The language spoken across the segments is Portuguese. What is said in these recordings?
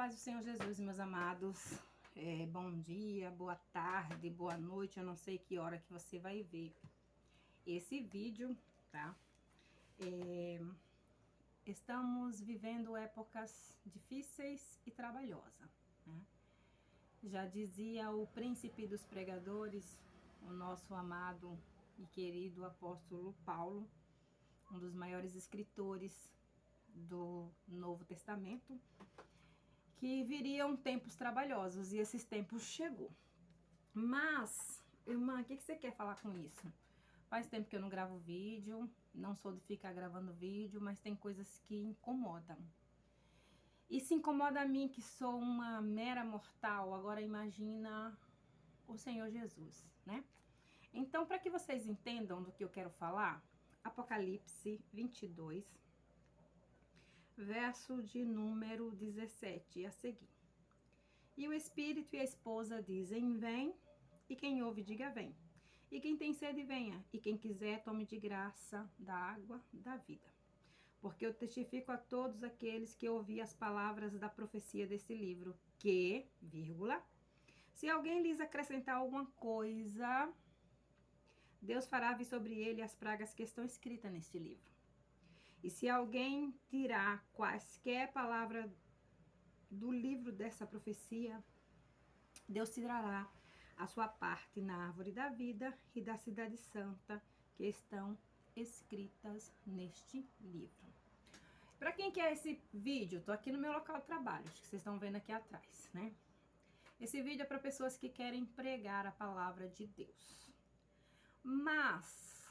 paz do Senhor Jesus, meus amados. Bom dia, boa tarde, boa noite. Eu não sei que hora que você vai ver esse vídeo, tá? Estamos vivendo épocas difíceis e trabalhosas, né? Já dizia o príncipe dos pregadores, o nosso amado e querido apóstolo Paulo, um dos maiores escritores do Novo Testamento, que viriam tempos trabalhosos e esses tempos chegou. Mas, irmã, o que você quer falar com isso? Faz tempo que eu não gravo vídeo, não sou de ficar gravando vídeo, mas tem coisas que incomodam. E se incomoda a mim, que sou uma mera mortal, agora imagina o Senhor Jesus, né? Então, para que vocês entendam do que eu quero falar, Apocalipse 22, verso de número 17 a seguir. E o Espírito e a esposa dizem, vem, e quem ouve diga, vem. E quem tem sede, venha, e quem quiser, tome de graça da água da vida. Porque eu testifico a todos aqueles que ouvi as palavras da profecia desse livro, que, vírgula, se alguém lhes acrescentar alguma coisa, Deus fará vir sobre ele as pragas que estão escritas neste livro. E se alguém tirar quaisquer palavras do livro dessa profecia, Deus tirará a sua parte na árvore da vida e da cidade santa que estão escritas neste livro. Para quem quer esse vídeo, tô aqui no meu local de trabalho, acho que vocês estão vendo aqui atrás, né? Esse vídeo é para pessoas que querem pregar a palavra de Deus. Mas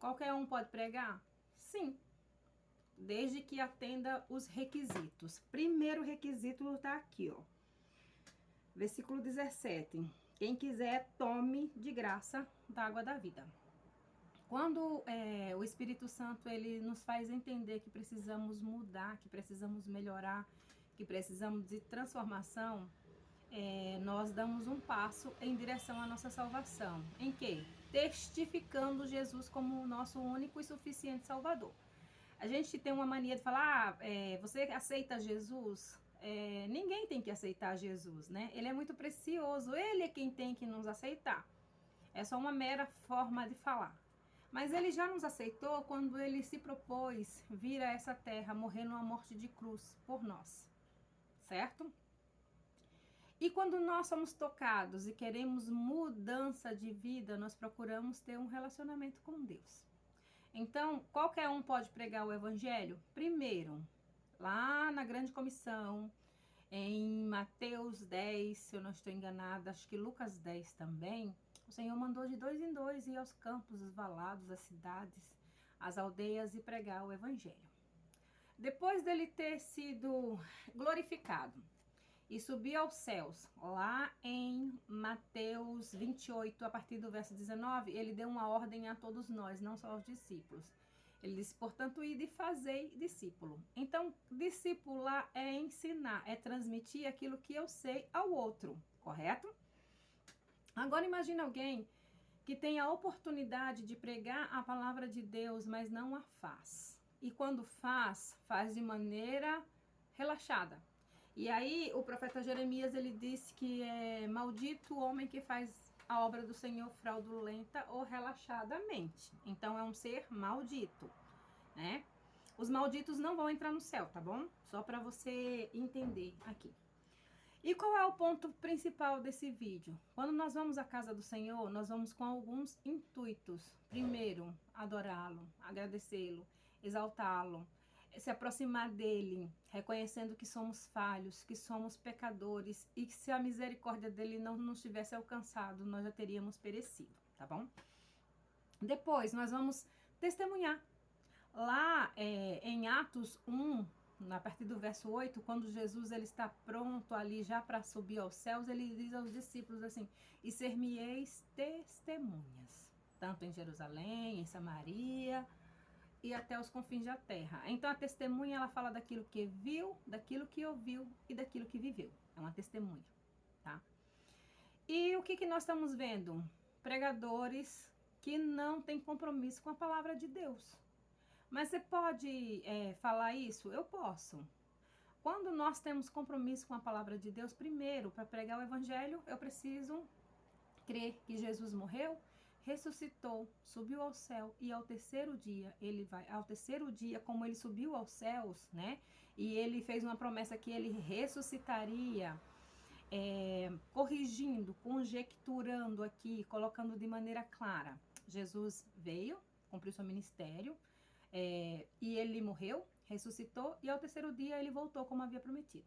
qualquer um pode pregar? Sim, desde que atenda os requisitos. Primeiro requisito tá aqui, ó. Versículo 17. Quem quiser, tome de graça da água da vida. Quando o Espírito Santo ele nos faz entender que precisamos mudar, que precisamos melhorar, que precisamos de transformação, nós damos um passo em direção à nossa salvação. Em quê? Testificando Jesus como o nosso único e suficiente Salvador. A gente tem uma mania de falar, você aceita Jesus? Ninguém tem que aceitar Jesus, né? Ele é muito precioso, ele é quem tem que nos aceitar. É só uma mera forma de falar. Mas ele já nos aceitou quando ele se propôs vir a essa terra, morrer numa morte de cruz por nós, certo? E quando nós somos tocados e queremos mudança de vida, nós procuramos ter um relacionamento com Deus. Então, qualquer um pode pregar o evangelho? Primeiro, lá na grande comissão, em Mateus 10, se eu não estou enganada, acho que Lucas 10 também, o Senhor mandou de 2 em 2 ir aos campos, os valados, as cidades, as aldeias e pregar o evangelho. Depois dele ter sido glorificado e subir aos céus, lá em Mateus 28, a partir do verso 19, ele deu uma ordem a todos nós, não só aos discípulos. Ele disse, portanto, ide e fazei discípulo. Então, discipular é ensinar, é transmitir aquilo que eu sei ao outro, correto? Agora imagine alguém que tem a oportunidade de pregar a palavra de Deus, mas não a faz. E quando faz de maneira relaxada. E aí o profeta Jeremias, ele disse que é maldito o homem que faz a obra do Senhor fraudulenta ou relaxadamente. Então é um ser maldito, né? Os malditos não vão entrar no céu, tá bom? Só para você entender aqui. E qual é o ponto principal desse vídeo? Quando nós vamos à casa do Senhor, nós vamos com alguns intuitos. Primeiro, adorá-lo, agradecê-lo, exaltá-lo, se aproximar dele, reconhecendo que somos falhos, que somos pecadores e que se a misericórdia dele não nos tivesse alcançado, nós já teríamos perecido, tá bom? Depois, nós vamos testemunhar. Lá em Atos 1, a partir do verso 8, quando Jesus ele está pronto ali já para subir aos céus, ele diz aos discípulos assim, e ser-me-eis testemunhas, tanto em Jerusalém, em Samaria e até os confins da terra. Então a testemunha ela fala daquilo que viu, daquilo que ouviu e daquilo que viveu. É uma testemunha, tá? E o que nós estamos vendo? Pregadores que não têm compromisso com a palavra de Deus. Mas você pode falar isso? Eu posso. quando nós temos compromisso com a palavra de Deus, primeiro, para pregar o evangelho, eu preciso crer que Jesus morreu, ressuscitou, subiu ao céu e ao terceiro dia, como ele subiu aos céus, né? E ele fez uma promessa que ele ressuscitaria, corrigindo, conjecturando aqui, colocando de maneira clara. Jesus veio, cumpriu seu ministério, e ele morreu, ressuscitou e ao terceiro dia ele voltou como havia prometido.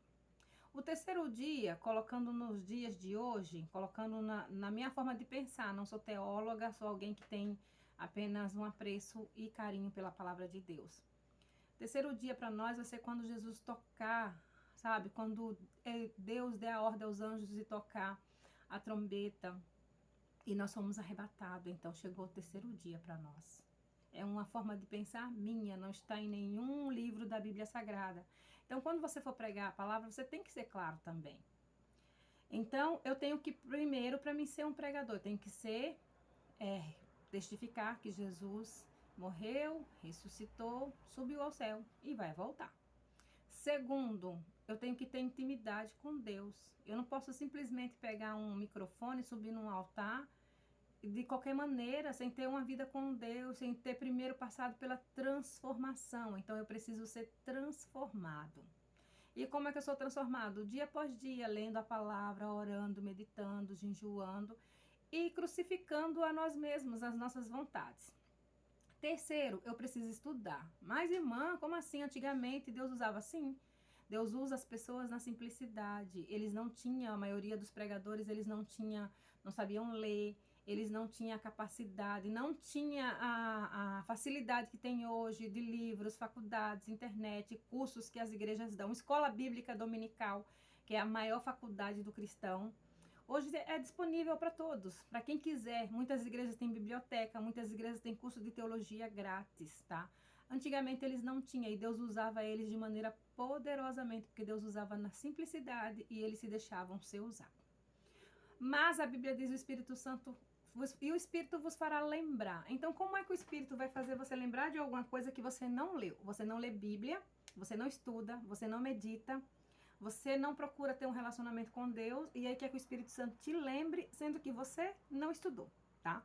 O terceiro dia, colocando nos dias de hoje, colocando na minha forma de pensar, não sou teóloga, sou alguém que tem apenas um apreço e carinho pela palavra de Deus. Terceiro dia para nós vai ser quando Jesus tocar, sabe? Quando Deus der a ordem aos anjos de tocar a trombeta e nós fomos arrebatados. Então chegou o terceiro dia para nós. É uma forma de pensar minha, não está em nenhum livro da Bíblia Sagrada. Então, quando você for pregar a palavra, você tem que ser claro também. Então, eu tenho que, primeiro, para mim ser um pregador, eu tenho que ser, testificar que Jesus morreu, ressuscitou, subiu ao céu e vai voltar. Segundo, eu tenho que ter intimidade com Deus. Eu não posso simplesmente pegar um microfone, subir num altar de qualquer maneira, sem ter uma vida com Deus, sem ter primeiro passado pela transformação. Então eu preciso ser transformado. E como é que eu sou transformado? Dia após dia, lendo a palavra, orando, meditando, jejuando e crucificando a nós mesmos, as nossas vontades. Terceiro, eu preciso estudar. Mas, irmã, como assim? Antigamente Deus usava assim? Deus usa as pessoas na simplicidade. Eles não tinham, a maioria dos pregadores, eles não sabiam ler, eles não tinham a capacidade, não tinha a facilidade que tem hoje de livros, faculdades, internet, cursos que as igrejas dão. Escola Bíblica Dominical, que é a maior faculdade do cristão. Hoje é disponível para todos, para quem quiser. Muitas igrejas têm biblioteca, muitas igrejas têm curso de teologia grátis, tá? Antigamente eles não tinham e Deus usava eles de maneira poderosamente, porque Deus usava na simplicidade e eles se deixavam ser usados. Mas a Bíblia diz o Espírito Santo, e o Espírito vos fará lembrar. Então, como é que o Espírito vai fazer você lembrar de alguma coisa que você não leu? Você não lê Bíblia, você não estuda, você não medita, você não procura ter um relacionamento com Deus, e aí quer que o Espírito Santo te lembre, sendo que você não estudou, tá?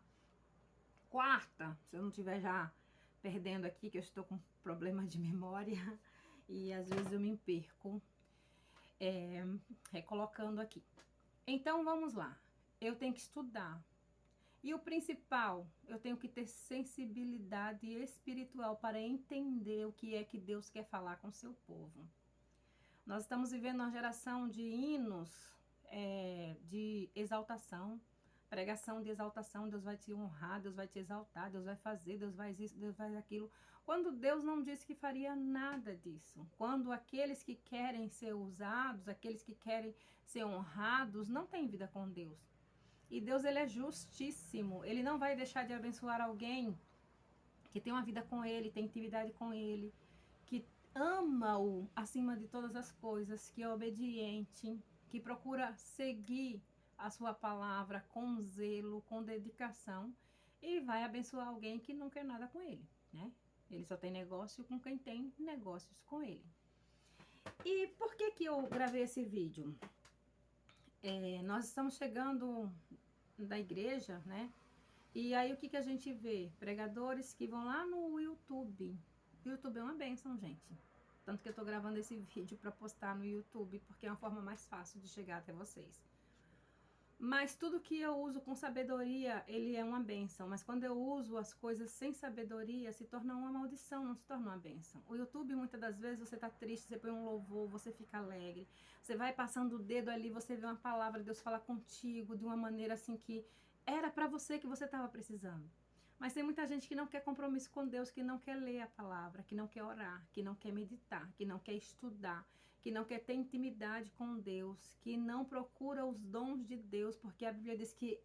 Quarta, se eu não estiver já perdendo aqui, que eu estou com problema de memória, e às vezes eu me perco, recolocando aqui. Então, vamos lá. Eu tenho que estudar. E o principal, eu tenho que ter sensibilidade espiritual para entender o que é que Deus quer falar com o seu povo. Nós estamos vivendo uma geração de hinos, de exaltação, pregação de exaltação. Deus vai te honrar, Deus vai te exaltar, Deus vai fazer, Deus vai isso, Deus vai aquilo. Quando Deus não disse que faria nada disso. Quando aqueles que querem ser usados, aqueles que querem ser honrados, não têm vida com Deus. E Deus, ele é justíssimo. Ele não vai deixar de abençoar alguém que tem uma vida com ele, tem intimidade com ele, que ama-o acima de todas as coisas, que é obediente, que procura seguir a sua palavra com zelo, com dedicação, e vai abençoar alguém que não quer nada com ele, né? Ele só tem negócio com quem tem negócios com ele. E por que que eu gravei esse vídeo? Nós estamos chegando da igreja, né? E aí o que que a gente vê? Pregadores que vão lá no YouTube. O YouTube é uma bênção, gente. Tanto que eu tô gravando esse vídeo para postar no YouTube, porque é uma forma mais fácil de chegar até vocês. Mas tudo que eu uso com sabedoria, ele é uma bênção. Mas quando eu uso as coisas sem sabedoria, se torna uma maldição, não se torna uma bênção. O YouTube, muitas das vezes, você tá triste, você põe um louvor, você fica alegre. Você vai passando o dedo ali, você vê uma palavra, Deus fala contigo de uma maneira assim que era para você que você estava precisando. Mas tem muita gente que não quer compromisso com Deus, que não quer ler a palavra, que não quer orar, que não quer meditar, que não quer estudar, que não quer ter intimidade com Deus, que não procura os dons de Deus, porque a Bíblia diz que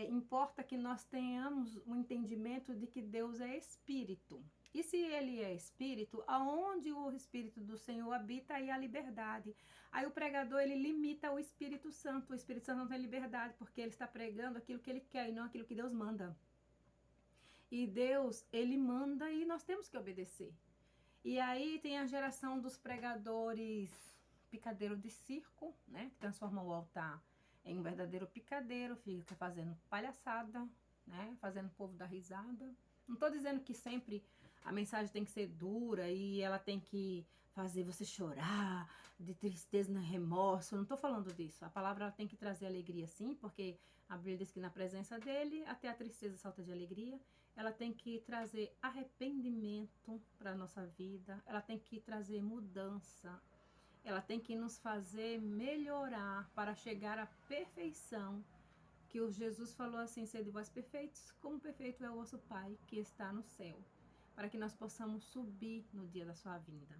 importa que nós tenhamos o entendimento de que Deus é Espírito. E se Ele é Espírito, aonde o Espírito do Senhor habita, aí a liberdade. Aí o pregador, ele limita o Espírito Santo. O Espírito Santo não tem liberdade, porque ele está pregando aquilo que ele quer e não aquilo que Deus manda. E Deus, ele manda e nós temos que obedecer. E aí tem a geração dos pregadores picadeiro de circo, né? Que transformam o altar em um verdadeiro picadeiro, fica fazendo palhaçada, né? Fazendo o povo dar risada. Não tô dizendo que sempre a mensagem tem que ser dura e ela tem que fazer você chorar de tristeza, remorso. Não tô falando disso. A palavra ela tem que trazer alegria, sim, porque a Bíblia diz que na presença dele até a tristeza salta de alegria. Ela tem que trazer arrependimento para a nossa vida. Ela tem que trazer mudança. Ela tem que nos fazer melhorar para chegar à perfeição. Que o Jesus falou assim: sede vós perfeitos, como perfeito é o vosso Pai que está no céu. Para que nós possamos subir no dia da sua vinda.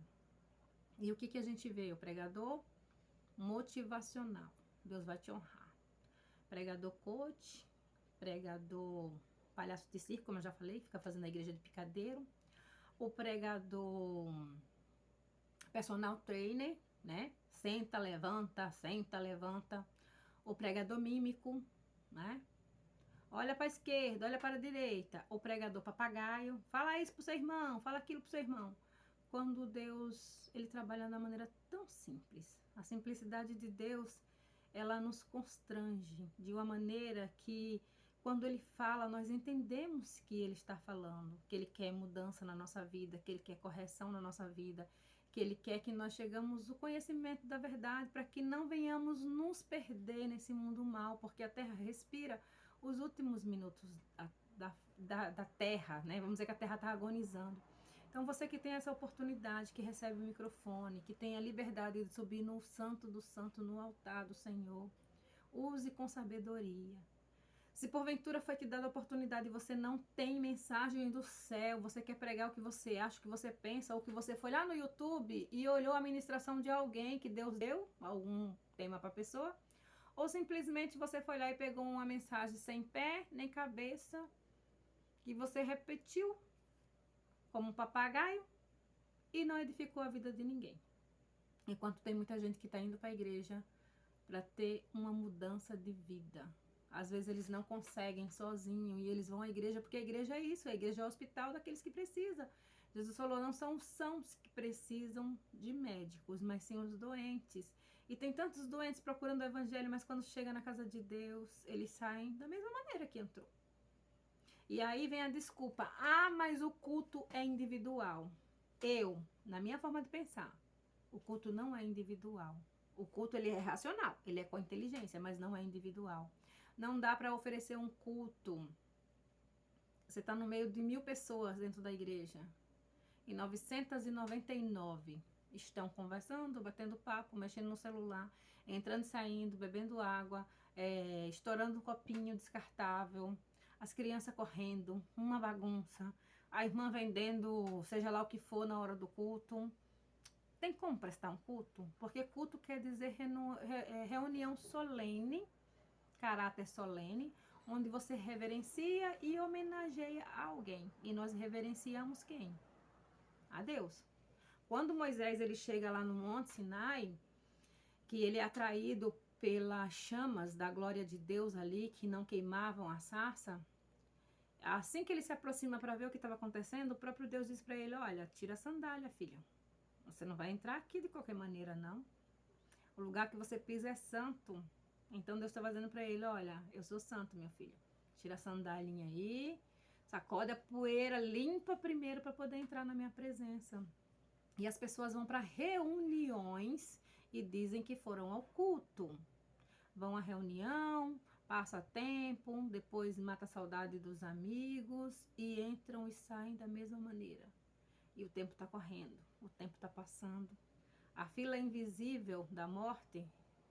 E o que a gente vê? O pregador motivacional. Deus vai te honrar. Pregador coach, pregador palhaço de circo, como eu já falei, fica fazendo a igreja de picadeiro. O pregador personal trainer, né? Senta, levanta, senta, levanta. O pregador mímico, né? Olha para a esquerda, olha para a direita. O pregador papagaio, fala isso pro seu irmão, fala aquilo pro seu irmão. Quando Deus, ele trabalha da maneira tão simples. A simplicidade de Deus, ela nos constrange de uma maneira que, quando ele fala, nós entendemos que ele está falando, que ele quer mudança na nossa vida, que ele quer correção na nossa vida, que ele quer que nós chegamos ao conhecimento da verdade, para que não venhamos nos perder nesse mundo mal, porque a terra respira os últimos minutos da terra, né? Vamos dizer que a terra está agonizando. Então você que tem essa oportunidade, que recebe o microfone, que tem a liberdade de subir no santo do santo, no altar do Senhor, use com sabedoria. Se porventura foi te dada a oportunidade e você não tem mensagem do céu, você quer pregar o que você acha, o que você pensa, ou que você foi lá no YouTube e olhou a ministração de alguém que Deus deu, algum tema para a pessoa, ou simplesmente você foi lá e pegou uma mensagem sem pé nem cabeça, que você repetiu como um papagaio e não edificou a vida de ninguém. Enquanto tem muita gente que está indo para a igreja para ter uma mudança de vida. Às vezes eles não conseguem sozinho e eles vão à igreja, porque a igreja é isso, a igreja é o hospital daqueles que precisam. Jesus falou, não são os sãos que precisam de médicos, mas sim os doentes. E tem tantos doentes procurando o evangelho, mas quando chega na casa de Deus, eles saem da mesma maneira que entrou. E aí vem a desculpa, mas o culto é individual. Na minha forma de pensar, o culto não é individual. O culto ele é racional, ele é com inteligência, mas não é individual. Não dá para oferecer um culto. Você está no meio de 1000 pessoas dentro da igreja e 999 estão conversando, batendo papo, mexendo no celular, entrando e saindo, bebendo água, estourando um copinho descartável, as crianças correndo, uma bagunça, a irmã vendendo, seja lá o que for na hora do culto. Tem como prestar um culto? Porque culto quer dizer reunião solene, caráter solene, onde você reverencia e homenageia alguém. E nós reverenciamos quem? A Deus. Quando Moisés ele chega lá no Monte Sinai, que ele é atraído pelas chamas da glória de Deus ali, que não queimavam a sarça, assim que ele se aproxima para ver o que estava acontecendo, o próprio Deus diz para ele, olha, tira a sandália, filho. Você não vai entrar aqui de qualquer maneira, não. O lugar que você pisa é santo. Então Deus está dizendo para ele, olha, eu sou santo, meu filho. Tira a sandália aí, sacode a poeira, limpa primeiro para poder entrar na minha presença. E as pessoas vão para reuniões e dizem que foram ao culto. Vão à reunião, passa tempo, depois mata a saudade dos amigos e entram e saem da mesma maneira. E o tempo está correndo, o tempo está passando. A fila invisível da morte,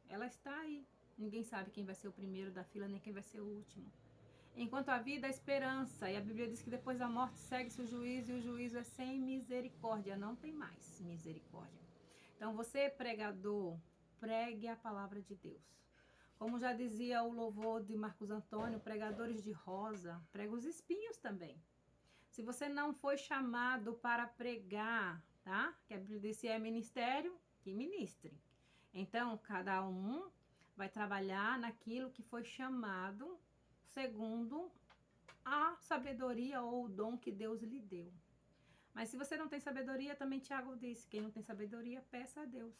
ela está aí. Ninguém sabe quem vai ser o primeiro da fila, nem quem vai ser o último. Enquanto a vida é esperança, e a Bíblia diz que depois da morte segue-se o juízo, e o juízo é sem misericórdia, não tem mais misericórdia. Então você, pregador, pregue a palavra de Deus. Como já dizia o louvor de Marcos Antônio, pregadores de rosa, prega os espinhos também. Se você não foi chamado para pregar, tá? Que a Bíblia diz que é ministério, que ministre. Então, cada um vai trabalhar naquilo que foi chamado segundo a sabedoria ou o dom que Deus lhe deu. Mas se você não tem sabedoria, também Tiago disse, quem não tem sabedoria, peça a Deus.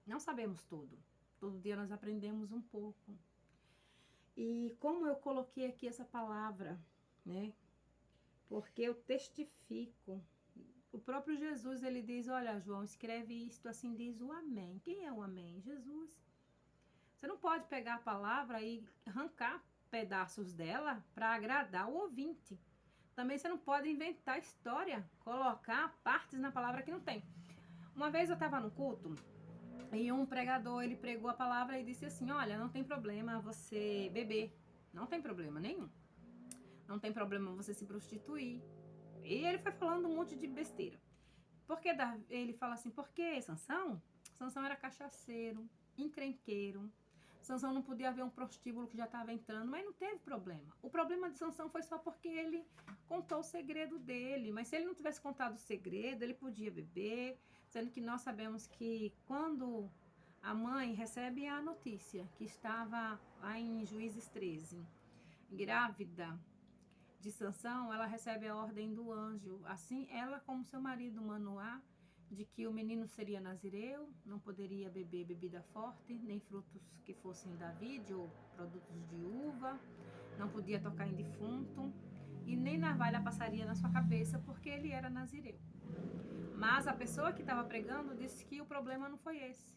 Não sabemos tudo. Todo dia nós aprendemos um pouco. E como eu coloquei aqui essa palavra, né? Porque eu testifico. O próprio Jesus, ele diz, olha, João, escreve isto, assim diz o amém. Quem é o amém? Jesus. Você não pode pegar a palavra e arrancar pedaços dela para agradar o ouvinte. Também você não pode inventar história, colocar partes na palavra que não tem. Uma vez eu estava no culto e um pregador, ele pregou a palavra e disse assim, olha, não tem problema você beber, não tem problema nenhum. Não tem problema você se prostituir. E ele foi falando um monte de besteira. Porque ele fala assim, por que Sansão? Sansão era cachaceiro, encrenqueiro. Sansão não podia ver um prostíbulo que já estava entrando, mas não teve problema. O problema de Sansão foi só porque ele contou o segredo dele. Mas se ele não tivesse contado o segredo, ele podia beber. Sendo que nós sabemos que quando a mãe recebe a notícia que estava lá em Juízes 13, grávida de Sansão, ela recebe a ordem do anjo. Assim, ela como seu marido Manoá, de que o menino seria nazireu, não poderia beber bebida forte, nem frutos que fossem da vide ou produtos de uva, não podia tocar em defunto, e nem navalha passaria na sua cabeça, porque ele era nazireu. Mas a pessoa que estava pregando disse que o problema não foi esse.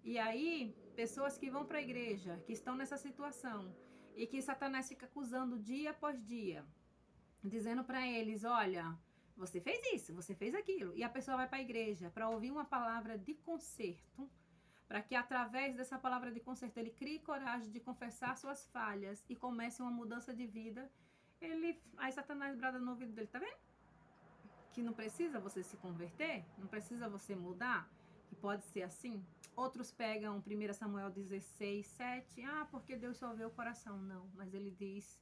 E aí, pessoas que vão para a igreja, que estão nessa situação, e que Satanás fica acusando dia após dia, dizendo para eles, olha, você fez isso, você fez aquilo. E a pessoa vai para a igreja para ouvir uma palavra de conserto, para que através dessa palavra de conserto ele crie coragem de confessar suas falhas e comece uma mudança de vida. Aí Satanás brada no ouvido dele, tá vendo? Que não precisa você se converter, não precisa você mudar, que pode ser assim. Outros pegam 1 Samuel 16, 7, porque Deus só vê o coração. Não, mas ele diz,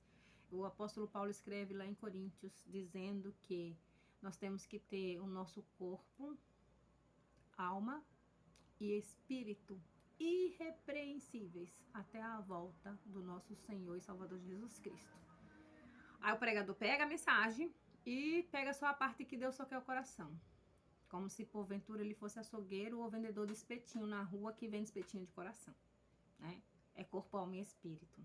o apóstolo Paulo escreve lá em Coríntios, dizendo que nós temos que ter o nosso corpo, alma e espírito irrepreensíveis até a volta do nosso Senhor e Salvador Jesus Cristo. Aí o pregador pega a mensagem e pega só a parte que Deus só quer o coração. Como se porventura ele fosse açougueiro ou vendedor de espetinho na rua que vende espetinho de coração, né? É corpo, alma e espírito.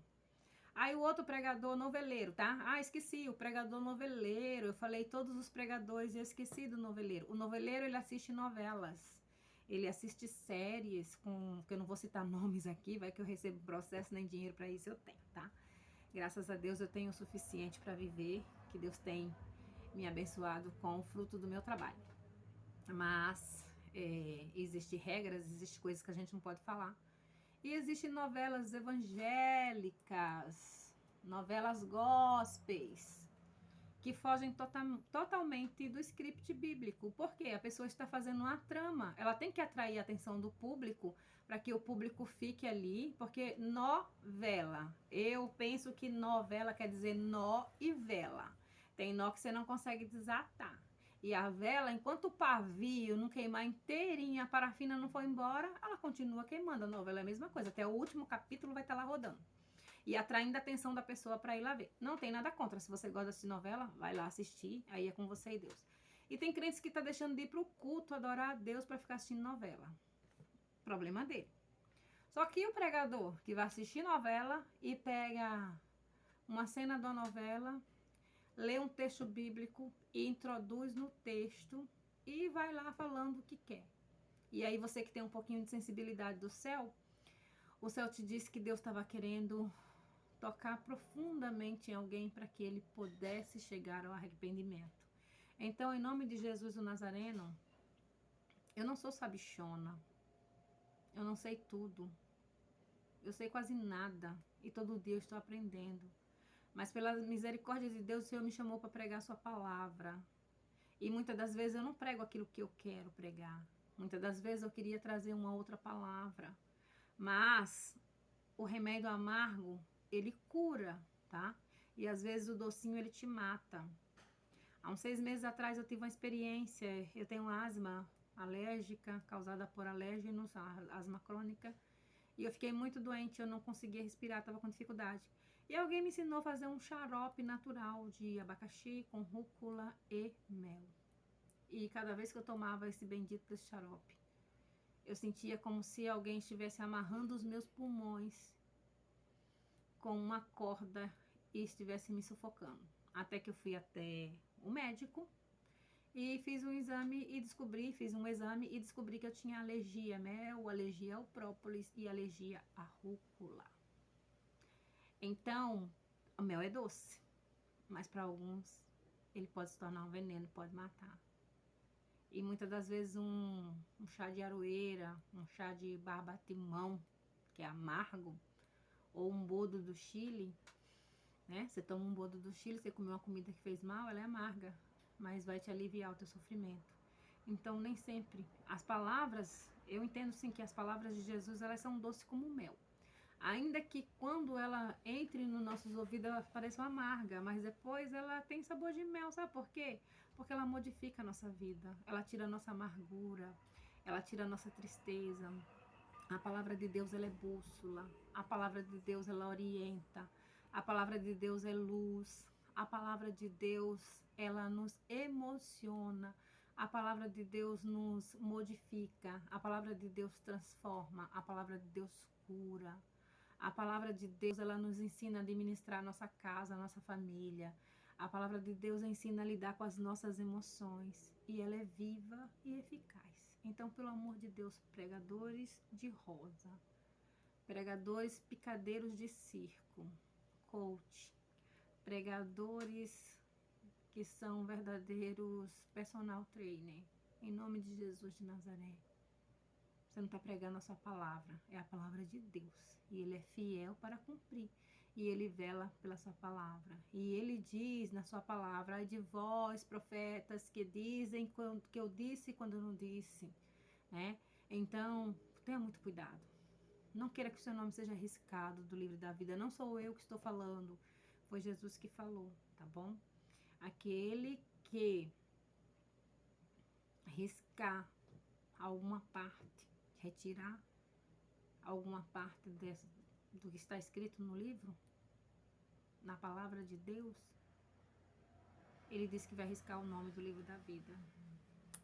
Aí o outro pregador noveleiro, tá? Esqueci, o pregador noveleiro. Eu falei todos os pregadores e eu esqueci do noveleiro. O noveleiro, ele assiste novelas. Ele assiste séries que eu não vou citar nomes aqui, vai que eu recebo processo, nem dinheiro para isso eu tenho, tá? Graças a Deus eu tenho o suficiente para viver, que Deus tem me abençoado com o fruto do meu trabalho. Mas existem regras, existem coisas que a gente não pode falar. E existem novelas evangélicas, novelas gospels, que fogem totalmente do script bíblico. Por quê? A pessoa está fazendo uma trama. Ela tem que atrair a atenção do público para que o público fique ali. Porque novela, eu penso que novela quer dizer nó e vela. Tem nó que você não consegue desatar. E a vela, enquanto o pavio não queimar inteirinha, a parafina não for embora, ela continua queimando. A novela é a mesma coisa. Até o último capítulo vai estar lá rodando. E atraindo a atenção da pessoa para ir lá ver. Não tem nada contra. Se você gosta de assistir novela, vai lá assistir. Aí é com você e Deus. E tem crentes que tá deixando de ir pro culto, adorar a Deus para ficar assistindo novela. Problema dele. Só que o pregador que vai assistir novela e pega uma cena da novela, lê um texto bíblico e introduz no texto e vai lá falando o que quer. E aí você que tem um pouquinho de sensibilidade do céu, o céu te disse que Deus estava querendo tocar profundamente em alguém para que ele pudesse chegar ao arrependimento. Então, em nome de Jesus o Nazareno, eu não sou sabichona, eu não sei tudo, eu sei quase nada e todo dia eu estou aprendendo. Mas pela misericórdia de Deus, o Senhor me chamou para pregar a sua palavra. E muitas das vezes eu não prego aquilo que eu quero pregar. Muitas das vezes eu queria trazer uma outra palavra. Mas o remédio amargo, ele cura, tá? E às vezes o docinho, ele te mata. Há uns 6 meses atrás eu tive uma experiência. Eu tenho asma alérgica, causada por alérgenos, asma crônica. E eu fiquei muito doente, eu não conseguia respirar, estava com dificuldade. E alguém me ensinou a fazer um xarope natural de abacaxi com rúcula e mel. E cada vez que eu tomava esse bendito desse xarope, eu sentia como se alguém estivesse amarrando os meus pulmões com uma corda e estivesse me sufocando. Até que eu fui até o médico e fiz um exame e descobri que eu tinha alergia a mel, alergia ao própolis e alergia à rúcula. Então, o mel é doce, mas para alguns ele pode se tornar um veneno, pode matar. E muitas das vezes um chá de aroeira, um chá de barbatimão, que é amargo, ou um boldo do Chile, né? Você toma um boldo do Chile, você comeu uma comida que fez mal, ela é amarga, mas vai te aliviar o teu sofrimento. Então, nem sempre. As palavras, eu entendo sim que as palavras de Jesus, elas são doces como mel. Ainda que quando ela entre nos nossos ouvidos, ela pareça amarga, mas depois ela tem sabor de mel, sabe por quê? Porque ela modifica a nossa vida, ela tira a nossa amargura, ela tira a nossa tristeza. A palavra de Deus, ela é bússola, a palavra de Deus, ela orienta, a palavra de Deus é luz, a palavra de Deus, ela nos emociona, a palavra de Deus nos modifica, a palavra de Deus transforma, a palavra de Deus cura. A palavra de Deus, ela nos ensina a administrar a nossa casa, a nossa família. A palavra de Deus ensina a lidar com as nossas emoções. E ela é viva e eficaz. Então, pelo amor de Deus, pregadores de rosa, pregadores picadeiros de circo, coach, pregadores que são verdadeiros personal trainer, em nome de Jesus de Nazaré. Você não está pregando a sua palavra, é a palavra de Deus. E Ele é fiel para cumprir. E Ele vela pela sua palavra. E Ele diz na sua palavra: ai de vós, profetas, que dizem que eu disse quando eu não disse. Né? Então, tenha muito cuidado. Não queira que o seu nome seja arriscado do livro da vida. Não sou eu que estou falando. Foi Jesus que falou, tá bom? Aquele que riscar alguma parte, retirar alguma parte do que está escrito no livro, na palavra de Deus, ele diz que vai riscar o nome do livro da vida.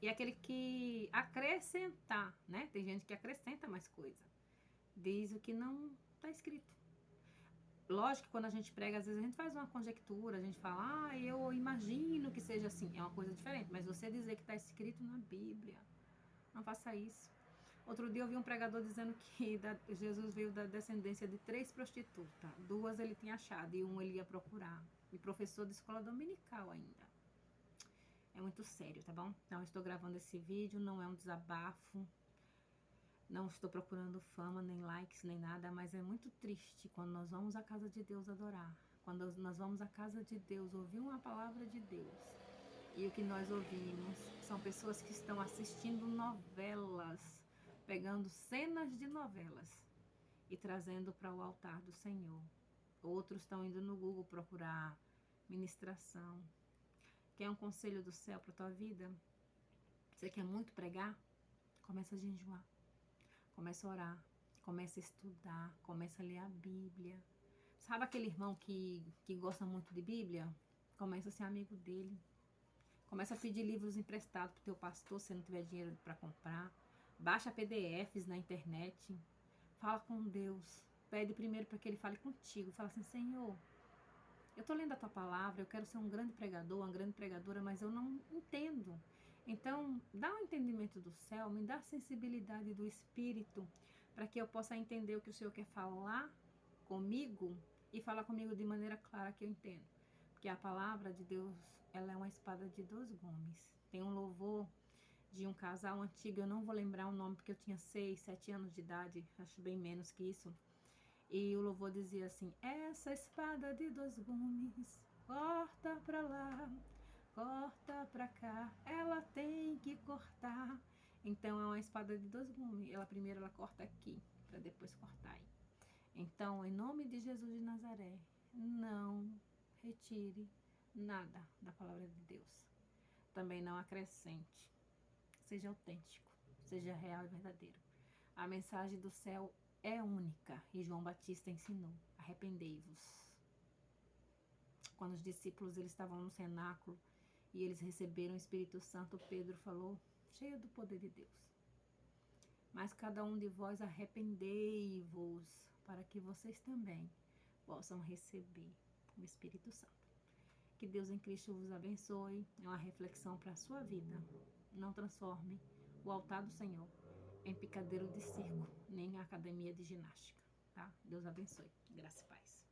E aquele que acrescentar, né? Tem gente que acrescenta mais coisa. Diz o que não está escrito. Lógico que quando a gente prega, às vezes a gente faz uma conjectura, a gente fala, eu imagino que seja assim. É uma coisa diferente. Mas você dizer que está escrito na Bíblia, não faça isso. Outro dia eu vi um pregador dizendo que Jesus veio da descendência de 3 prostitutas. 2 ele tinha achado e 1 ele ia procurar. E professor de escola dominical ainda. É muito sério, tá bom? Então eu estou gravando esse vídeo, não é um desabafo. Não estou procurando fama, nem likes, nem nada. Mas é muito triste quando nós vamos à casa de Deus adorar. Quando nós vamos à casa de Deus ouvir uma palavra de Deus. E o que nós ouvimos são pessoas que estão assistindo novelas, pegando cenas de novelas e trazendo para o altar do Senhor. Outros estão indo no Google procurar ministração. Quer um conselho do céu para a tua vida? Você quer muito pregar? Começa a jejuar. Começa a orar. Começa a estudar. Começa a ler a Bíblia. Sabe aquele irmão que gosta muito de Bíblia? Começa a ser amigo dele. Começa a pedir livros emprestados para o teu pastor, se não tiver dinheiro para comprar. Baixa PDFs na internet. Fala com Deus. Pede primeiro para que Ele fale contigo. Fala assim, Senhor, eu estou lendo a tua palavra, eu quero ser um grande pregador, uma grande pregadora, mas eu não entendo. Então, dá um entendimento do céu, me dá a sensibilidade do Espírito, para que eu possa entender o que o Senhor quer falar comigo e falar comigo de maneira clara que eu entendo. Porque a palavra de Deus, ela é uma espada de 2 gumes. Tem um louvor de um casal antigo, eu não vou lembrar o nome porque eu tinha 6, 7 anos de idade, acho bem menos que isso. E o louvor dizia assim, essa espada de 2 gumes, corta pra lá, corta pra cá, ela tem que cortar. Então é uma espada de 2 gumes, primeiro ela corta aqui, para depois cortar aí. Então, em nome de Jesus de Nazaré, não retire nada da palavra de Deus. Também não acrescente. Seja autêntico, seja real e verdadeiro. A mensagem do céu é única e João Batista ensinou. Arrependei-vos. Quando os discípulos eles estavam no cenáculo e eles receberam o Espírito Santo, Pedro falou, cheio do poder de Deus: mas cada um de vós arrependei-vos, para que vocês também possam receber o Espírito Santo. Que Deus em Cristo vos abençoe. É uma reflexão para a sua vida. Não transforme o altar do Senhor em picadeiro de circo, nem academia de ginástica, tá? Deus abençoe. Graça e paz.